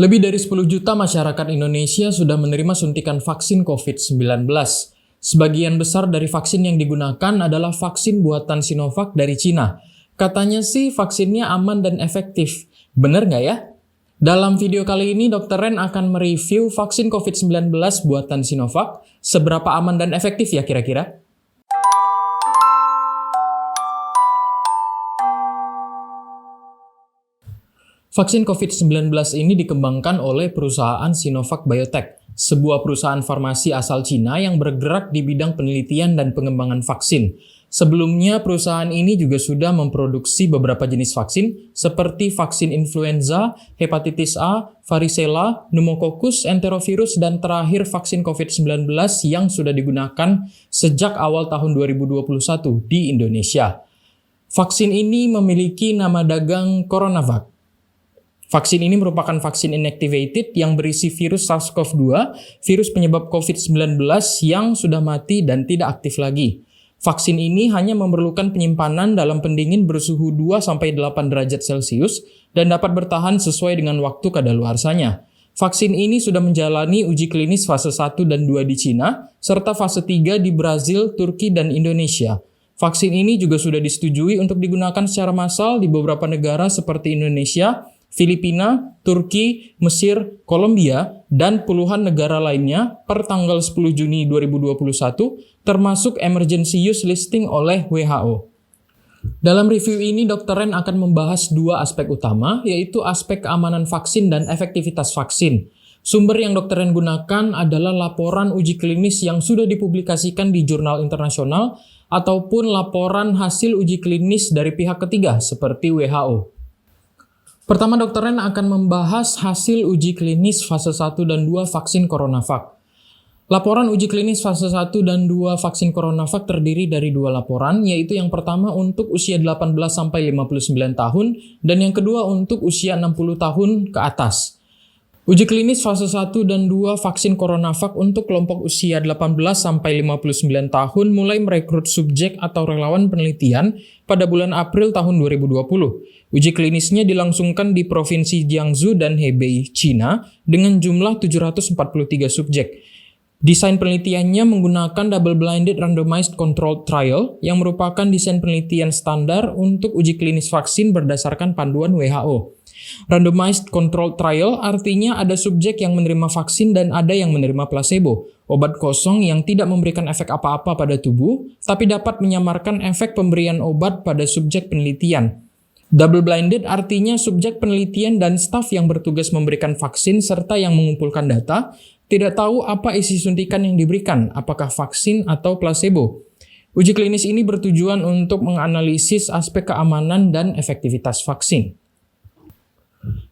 Lebih dari 10 juta masyarakat Indonesia sudah menerima suntikan vaksin COVID-19. Sebagian besar dari vaksin yang digunakan adalah vaksin buatan Sinovac dari Cina. Katanya sih vaksinnya aman dan efektif. Bener nggak ya? Dalam video kali ini, Dr. Ren akan mereview vaksin COVID-19 buatan Sinovac. Seberapa aman dan efektif ya kira-kira? Vaksin COVID-19 ini dikembangkan oleh perusahaan Sinovac Biotech, sebuah perusahaan farmasi asal Cina yang bergerak di bidang penelitian dan pengembangan vaksin. Sebelumnya, perusahaan ini juga sudah memproduksi beberapa jenis vaksin seperti vaksin influenza, hepatitis A, varicella, pneumococcus, enterovirus, dan terakhir vaksin COVID-19 yang sudah digunakan sejak awal tahun 2021 di Indonesia. Vaksin ini memiliki nama dagang CoronaVac. Vaksin ini merupakan vaksin inactivated yang berisi virus SARS-CoV-2, virus penyebab COVID-19 yang sudah mati dan tidak aktif lagi. Vaksin ini hanya memerlukan penyimpanan dalam pendingin bersuhu 2-8 derajat Celcius dan dapat bertahan sesuai dengan waktu kadaluarsanya. Vaksin ini sudah menjalani uji klinis fase 1 dan 2 di Cina, serta fase 3 di Brazil, Turki, dan Indonesia. Vaksin ini juga sudah disetujui untuk digunakan secara massal di beberapa negara seperti Indonesia, Filipina, Turki, Mesir, Kolombia, dan puluhan negara lainnya per tanggal 10 Juni 2021, termasuk emergency use listing oleh WHO. Dalam review ini, Dr. Ren akan membahas dua aspek utama, yaitu aspek keamanan vaksin dan efektivitas vaksin. Sumber yang Dr. Ren gunakan adalah laporan uji klinis yang sudah dipublikasikan di jurnal internasional ataupun laporan hasil uji klinis dari pihak ketiga seperti WHO. Pertama, Dr. Ren akan membahas hasil uji klinis fase 1 dan 2 vaksin CoronaVac. Laporan uji klinis fase 1 dan 2 vaksin CoronaVac terdiri dari dua laporan, yaitu yang pertama untuk usia 18-59 tahun dan yang kedua untuk usia 60 tahun ke atas. Uji klinis fase 1 dan 2 vaksin CoronaVac untuk kelompok usia 18-59 tahun mulai merekrut subjek atau relawan penelitian pada bulan April tahun 2020. Uji klinisnya dilangsungkan di Provinsi Jiangsu dan Hebei, China, dengan jumlah 743 subjek. Desain penelitiannya menggunakan double-blinded randomized controlled trial yang merupakan desain penelitian standar untuk uji klinis vaksin berdasarkan panduan WHO. Randomized controlled trial artinya ada subjek yang menerima vaksin dan ada yang menerima placebo, obat kosong yang tidak memberikan efek apa-apa pada tubuh, tapi dapat menyamarkan efek pemberian obat pada subjek penelitian. Double-blinded artinya subjek penelitian dan staf yang bertugas memberikan vaksin serta yang mengumpulkan data tidak tahu apa isi suntikan yang diberikan, apakah vaksin atau placebo. Uji klinis ini bertujuan untuk menganalisis aspek keamanan dan efektivitas vaksin.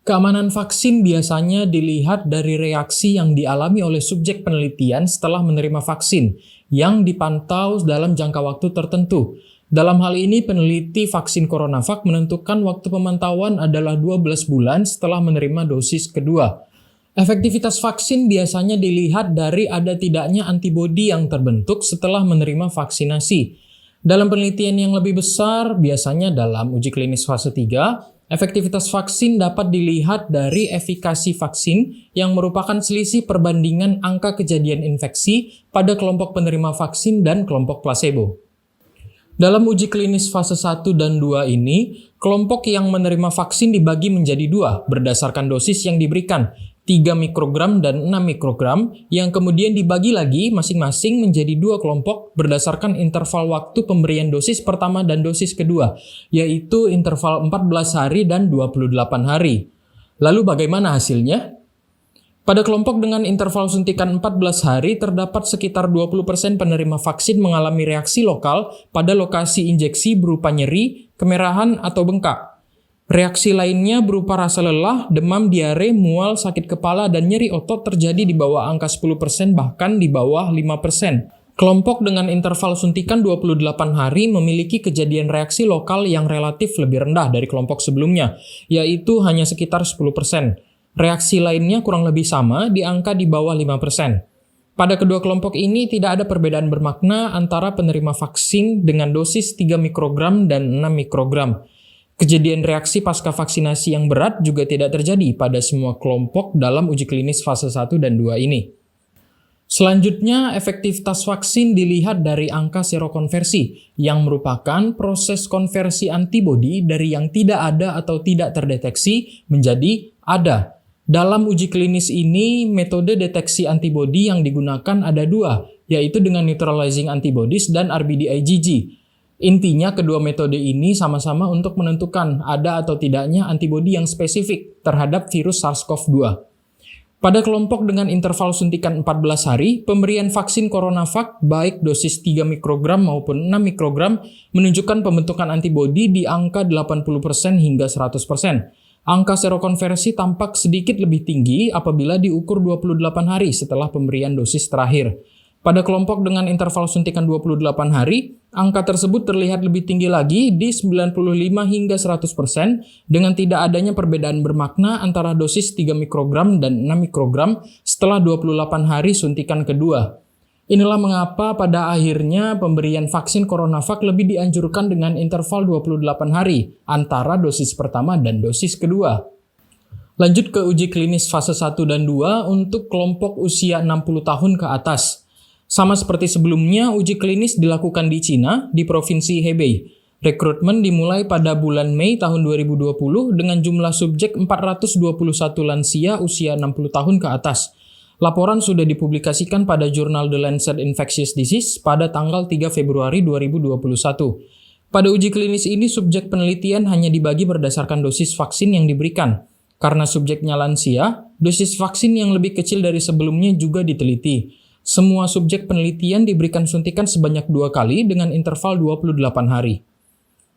Keamanan vaksin biasanya dilihat dari reaksi yang dialami oleh subjek penelitian setelah menerima vaksin, yang dipantau dalam jangka waktu tertentu. Dalam hal ini, peneliti vaksin CoronaVac menentukan waktu pemantauan adalah 12 bulan setelah menerima dosis kedua. Efektivitas vaksin biasanya dilihat dari ada tidaknya antibodi yang terbentuk setelah menerima vaksinasi. Dalam penelitian yang lebih besar, biasanya dalam uji klinis fase 3, efektivitas vaksin dapat dilihat dari efikasi vaksin yang merupakan selisih perbandingan angka kejadian infeksi pada kelompok penerima vaksin dan kelompok placebo. Dalam uji klinis fase 1 dan 2 ini, kelompok yang menerima vaksin dibagi menjadi dua berdasarkan dosis yang diberikan, 3 mikrogram dan 6 mikrogram, yang kemudian dibagi lagi masing-masing menjadi dua kelompok berdasarkan interval waktu pemberian dosis pertama dan dosis kedua, yaitu interval 14 hari dan 28 hari. Lalu bagaimana hasilnya? Pada kelompok dengan interval suntikan 14 hari, terdapat sekitar 20% penerima vaksin mengalami reaksi lokal pada lokasi injeksi berupa nyeri, kemerahan, atau bengkak. Reaksi lainnya berupa rasa lelah, demam, diare, mual, sakit kepala, dan nyeri otot terjadi di bawah angka 10% bahkan di bawah 5%. Kelompok dengan interval suntikan 28 hari memiliki kejadian reaksi lokal yang relatif lebih rendah dari kelompok sebelumnya, yaitu hanya sekitar 10%. Reaksi lainnya kurang lebih sama di angka di bawah 5%. Pada kedua kelompok ini tidak ada perbedaan bermakna antara penerima vaksin dengan dosis 3 mikrogram dan 6 mikrogram. Kejadian reaksi pasca vaksinasi yang berat juga tidak terjadi pada semua kelompok dalam uji klinis fase 1 dan 2 ini. Selanjutnya, efektivitas vaksin dilihat dari angka serokonversi, yang merupakan proses konversi antibodi dari yang tidak ada atau tidak terdeteksi menjadi ada. Dalam uji klinis ini, metode deteksi antibodi yang digunakan ada dua, yaitu dengan neutralizing antibodies dan RBD-IgG. Intinya, kedua metode ini sama-sama untuk menentukan ada atau tidaknya antibodi yang spesifik terhadap virus SARS-CoV-2. Pada kelompok dengan interval suntikan 14 hari, pemberian vaksin CoronaVac baik dosis 3 mikrogram maupun 6 mikrogram menunjukkan pembentukan antibodi di angka 80% hingga 100%. Angka serokonversi tampak sedikit lebih tinggi apabila diukur 28 hari setelah pemberian dosis terakhir. Pada kelompok dengan interval suntikan 28 hari, angka tersebut terlihat lebih tinggi lagi di 95 hingga 100% dengan tidak adanya perbedaan bermakna antara dosis 3 mikrogram dan 6 mikrogram setelah 28 hari suntikan kedua. Inilah mengapa pada akhirnya pemberian vaksin CoronaVac lebih dianjurkan dengan interval 28 hari antara dosis pertama dan dosis kedua. Lanjut ke uji klinis fase 1 dan 2 untuk kelompok usia 60 tahun ke atas. Sama seperti sebelumnya, uji klinis dilakukan di Cina, di Provinsi Hebei. Rekrutmen dimulai pada bulan Mei tahun 2020 dengan jumlah subjek 421 lansia usia 60 tahun ke atas. Laporan sudah dipublikasikan pada jurnal The Lancet Infectious Disease pada tanggal 3 Februari 2021. Pada uji klinis ini, subjek penelitian hanya dibagi berdasarkan dosis vaksin yang diberikan. Karena subjeknya lansia, dosis vaksin yang lebih kecil dari sebelumnya juga diteliti. Semua subjek penelitian diberikan suntikan sebanyak 2 kali dengan interval 28 hari.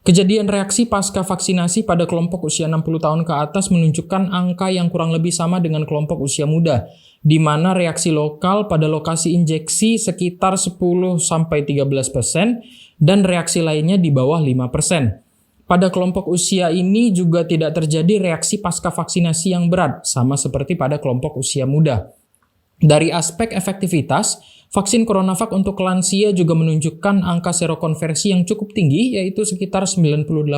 Kejadian reaksi pasca vaksinasi pada kelompok usia 60 tahun ke atas menunjukkan angka yang kurang lebih sama dengan kelompok usia muda, di mana reaksi lokal pada lokasi injeksi sekitar 10-13% dan reaksi lainnya di bawah 5%. Pada kelompok usia ini juga tidak terjadi reaksi pasca vaksinasi yang berat, sama seperti pada kelompok usia muda. Dari aspek efektivitas, vaksin CoronaVac untuk lansia juga menunjukkan angka serokonversi yang cukup tinggi, yaitu sekitar 98%.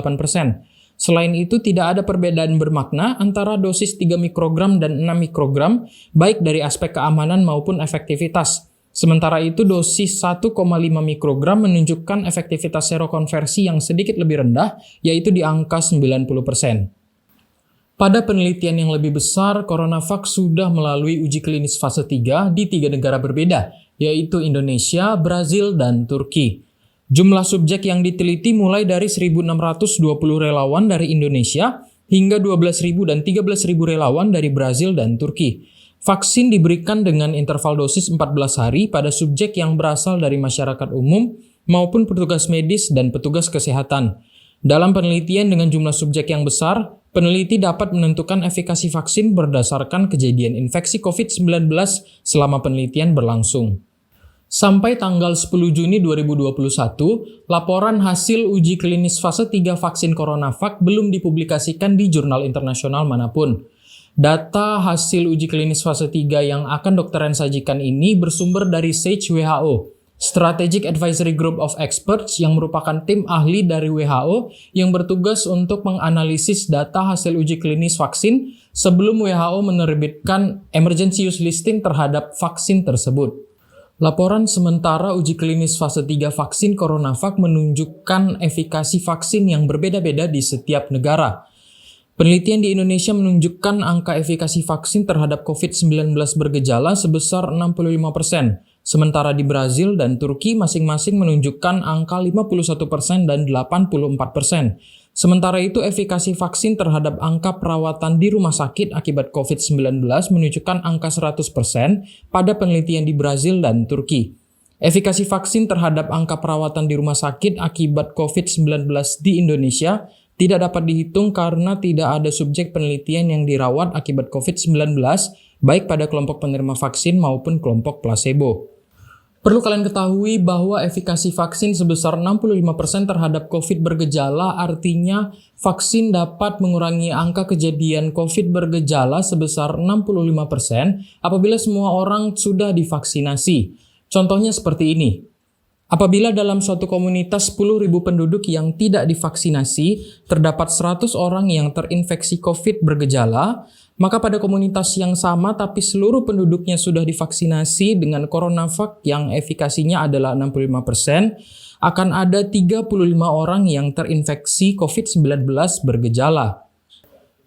Selain itu, tidak ada perbedaan bermakna antara dosis 3 mikrogram dan 6 mikrogram, baik dari aspek keamanan maupun efektivitas. Sementara itu, dosis 1,5 mikrogram menunjukkan efektivitas serokonversi yang sedikit lebih rendah, yaitu di angka 90%. Pada penelitian yang lebih besar, CoronaVac sudah melalui uji klinis fase 3 di 3 negara berbeda, yaitu Indonesia, Brazil, dan Turki. Jumlah subjek yang diteliti mulai dari 1.620 relawan dari Indonesia hingga 12.000 dan 13.000 relawan dari Brazil dan Turki. Vaksin diberikan dengan interval dosis 14 hari pada subjek yang berasal dari masyarakat umum maupun petugas medis dan petugas kesehatan. Dalam penelitian dengan jumlah subjek yang besar, peneliti dapat menentukan efikasi vaksin berdasarkan kejadian infeksi COVID-19 selama penelitian berlangsung. Sampai tanggal 10 Juni 2021, laporan hasil uji klinis fase 3 vaksin CoronaVac belum dipublikasikan di jurnal internasional manapun. Data hasil uji klinis fase 3 yang akan Dr. Ren sajikan ini bersumber dari SAGE WHO, Strategic Advisory Group of Experts, yang merupakan tim ahli dari WHO yang bertugas untuk menganalisis data hasil uji klinis vaksin sebelum WHO menerbitkan emergency use listing terhadap vaksin tersebut. Laporan sementara uji klinis fase 3 vaksin CoronaVac menunjukkan efikasi vaksin yang berbeda-beda di setiap negara. Penelitian di Indonesia menunjukkan angka efikasi vaksin terhadap COVID-19 bergejala sebesar 65%. Sementara di Brazil dan Turki masing-masing menunjukkan angka 51% dan 84%. Sementara itu, efikasi vaksin terhadap angka perawatan di rumah sakit akibat COVID-19 menunjukkan angka 100% pada penelitian di Brazil dan Turki. Efikasi vaksin terhadap angka perawatan di rumah sakit akibat COVID-19 di Indonesia tidak dapat dihitung karena tidak ada subjek penelitian yang dirawat akibat COVID-19, baik pada kelompok penerima vaksin maupun kelompok placebo. Perlu kalian ketahui bahwa efikasi vaksin sebesar 65% terhadap COVID bergejala, artinya vaksin dapat mengurangi angka kejadian COVID bergejala sebesar 65% apabila semua orang sudah divaksinasi. Contohnya seperti ini. Apabila dalam suatu komunitas 10.000 penduduk yang tidak divaksinasi, terdapat 100 orang yang terinfeksi COVID bergejala, maka pada komunitas yang sama tapi seluruh penduduknya sudah divaksinasi dengan CoronaVac yang efikasinya adalah 65%, akan ada 35 orang yang terinfeksi COVID-19 bergejala.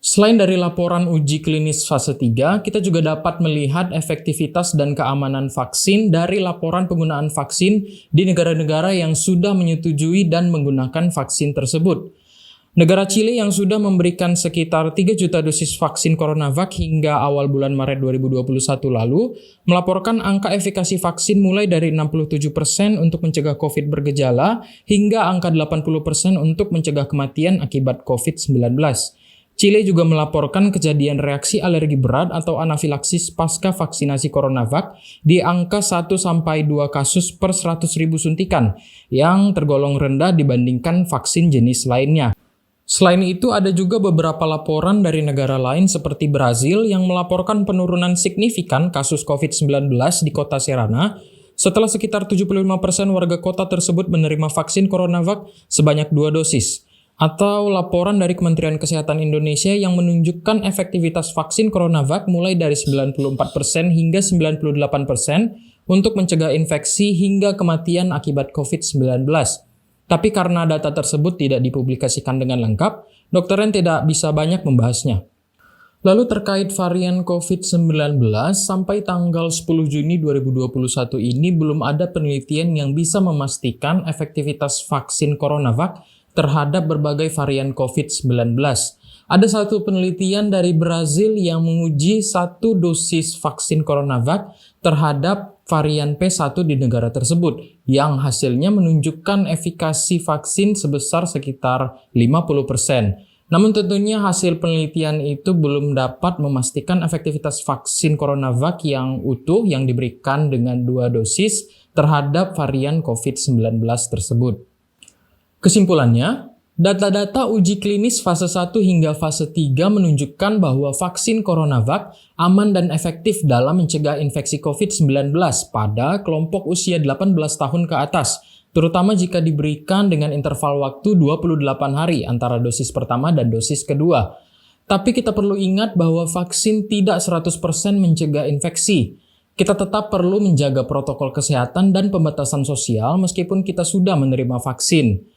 Selain dari laporan uji klinis fase 3, kita juga dapat melihat efektivitas dan keamanan vaksin dari laporan penggunaan vaksin di negara-negara yang sudah menyetujui dan menggunakan vaksin tersebut. Negara Chile yang sudah memberikan sekitar 3 juta dosis vaksin CoronaVac hingga awal bulan Maret 2021 lalu, melaporkan angka efikasi vaksin mulai dari 67% untuk mencegah COVID bergejala hingga angka 80% untuk mencegah kematian akibat COVID-19. Chile juga melaporkan kejadian reaksi alergi berat atau anafilaksis pasca vaksinasi CoronaVac di angka 1-2 kasus per 100.000 suntikan, yang tergolong rendah dibandingkan vaksin jenis lainnya. Selain itu, ada juga beberapa laporan dari negara lain seperti Brazil yang melaporkan penurunan signifikan kasus COVID-19 di kota Serrana setelah sekitar 75% warga kota tersebut menerima vaksin CoronaVac sebanyak 2 dosis. Atau laporan dari Kementerian Kesehatan Indonesia yang menunjukkan efektivitas vaksin CoronaVac mulai dari 94% hingga 98% untuk mencegah infeksi hingga kematian akibat COVID-19. Tapi karena data tersebut tidak dipublikasikan dengan lengkap, Dr. Ren tidak bisa banyak membahasnya. Lalu terkait varian COVID-19, sampai tanggal 10 Juni 2021 ini belum ada penelitian yang bisa memastikan efektivitas vaksin CoronaVac terhadap berbagai varian COVID-19. Ada satu penelitian dari Brazil yang menguji 1 dosis vaksin CoronaVac terhadap varian P1 di negara tersebut, yang hasilnya menunjukkan efikasi vaksin sebesar sekitar 50%. Namun tentunya hasil penelitian itu belum dapat memastikan efektivitas vaksin CoronaVac yang utuh yang diberikan dengan 2 dosis terhadap varian COVID-19 tersebut. Kesimpulannya, data-data uji klinis fase 1 hingga fase 3 menunjukkan bahwa vaksin CoronaVac aman dan efektif dalam mencegah infeksi COVID-19 pada kelompok usia 18 tahun ke atas, terutama jika diberikan dengan interval waktu 28 hari antara dosis pertama dan dosis kedua. Tapi kita perlu ingat bahwa vaksin tidak 100% mencegah infeksi. Kita tetap perlu menjaga protokol kesehatan dan pembatasan sosial meskipun kita sudah menerima vaksin.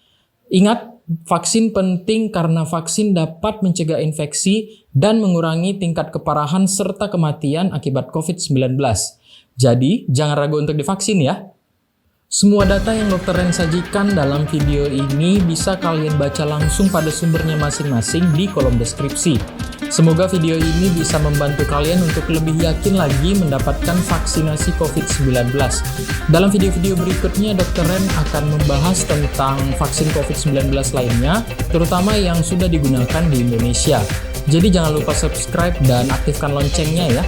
Ingat, vaksin penting karena vaksin dapat mencegah infeksi dan mengurangi tingkat keparahan serta kematian akibat COVID-19. Jadi, jangan ragu untuk divaksin ya. Semua data yang Dr. Ren sajikan dalam video ini bisa kalian baca langsung pada sumbernya masing-masing di kolom deskripsi. Semoga video ini bisa membantu kalian untuk lebih yakin lagi mendapatkan vaksinasi COVID-19. Dalam video-video berikutnya, Dr. Ren akan membahas tentang vaksin COVID-19 lainnya, terutama yang sudah digunakan di Indonesia. Jadi jangan lupa subscribe dan aktifkan loncengnya ya.